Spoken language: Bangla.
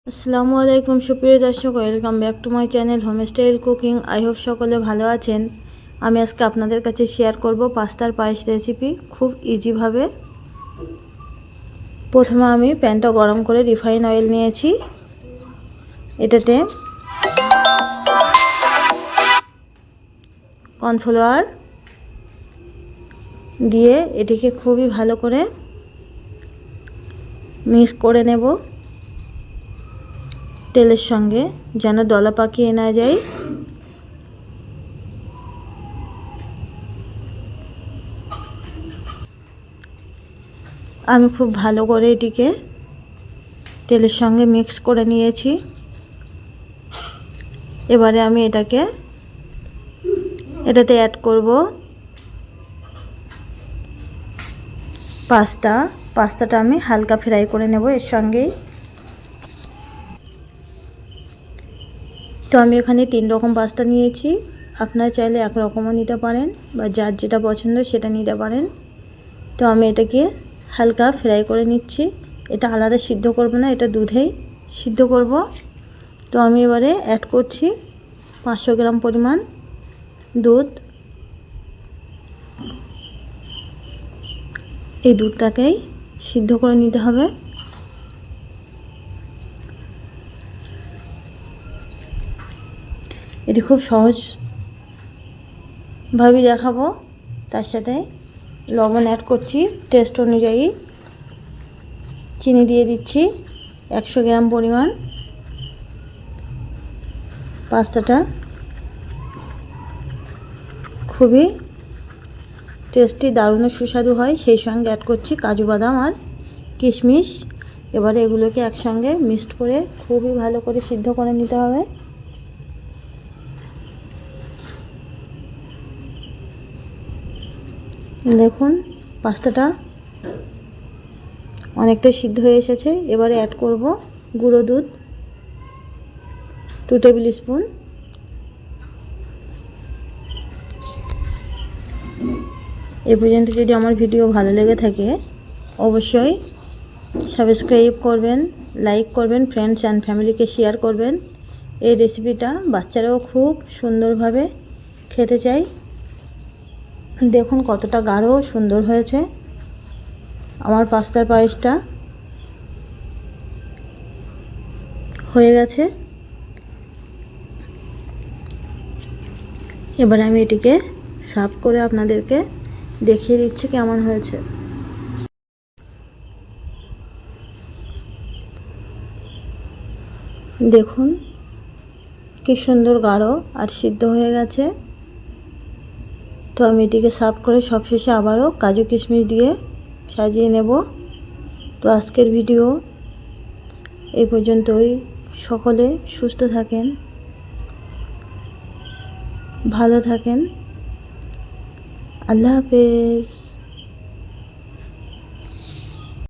আসসালামু আলাইকুম সুপ্রিয় দর্শক, welcome back to my channel home style cooking. I hope সকলে ভালো আছেন। আমি আজকে আপনাদের কাছে শেয়ার করব পাস্তার পায়েস রেসিপি খুব ইজিভাবে। প্রথমে আমি প্যানটা গরম করে রিফাইন অয়েল নিয়েছি। এটাতে কর্নফ্লাওয়ার দিয়ে এটিকে খুবই ভালো করে মিক্স করে নেব তেলের সঙ্গে, যেন দলা পাকিয়ে না যায়। আমি খুব ভালো করে এটিকে তেলের সঙ্গে মিক্স করে নিয়েছি। এবারে আমি এটাতে অ্যাড করব পাস্তাটা আমি হালকা ফ্রাই করে নেব এর সঙ্গেই। তো আমি এখানে 3 রকম পাস্তা নিয়েছি। আপনারা চাইলে এক রকমও নিতে পারেন বা যার যেটা পছন্দ সেটা নিতে পারেন। তো আমি এটাকে হালকা ফ্রাই করে নিচ্ছি। এটা আলাদা সিদ্ধ করব না, এটা দুধেই সিদ্ধ করব। তো আমি এবারে অ্যাড করছি 500 গ্রাম পরিমাণ দুধ। এই দুধটাকেই সিদ্ধ করে নিতে হবে। এটি খুব সহজভাবে দেখাবো। তার সাথে লবণ অ্যাড করছি টেস্ট অনুযায়ী। চিনি দিয়ে দিচ্ছি 100 গ্রাম পরিমাণ। পাস্তাটা খুবই টেস্টি, দারুণ সুস্বাদু হয়। সেই সঙ্গে অ্যাড করছি কাজু বাদাম আর কিশমিশ। এবারে এগুলোকে একসঙ্গে মিক্সড করে খুবই ভালো করে সিদ্ধ করে নিতে হবে। দেখুন পাস্তাটা অনেকটাই সিদ্ধ হয়ে এসেছে। এবারে অ্যাড করব গুঁড়ো দুধ 2 টেবিল স্পুন। এ পর্যন্ত যদি আমার ভিডিও ভালো লেগে থাকে অবশ্যই সাবস্ক্রাইব করবেন, লাইক করবেন, ফ্রেন্ডস অ্যান্ড ফ্যামিলিকে শেয়ার করবেন। এই রেসিপিটা বাচ্চারাও খুব সুন্দরভাবে খেতে চায়। দেখুন কতটা গাঢ় সুন্দর হয়েছে আমার পাস্তার পায়েসটা। হয়ে গেছে। এবার আমি এটিকে সার্ভ করে আপনাদেরকে দেখিয়ে দিচ্ছি কেমন হয়েছে। দেখুন কি সুন্দর গাঢ় আর সিদ্ধ হয়ে গেছে। তো আমি এটিকে সার্ভ করে সবশেষে আবারও কাজু কিশমিশ দিয়ে সাজিয়ে নেব। তো আজকের ভিডিও এই পর্যন্তই। সকলে সুস্থ থাকেন, ভালো থাকেন। আল্লাহ হাফেজ।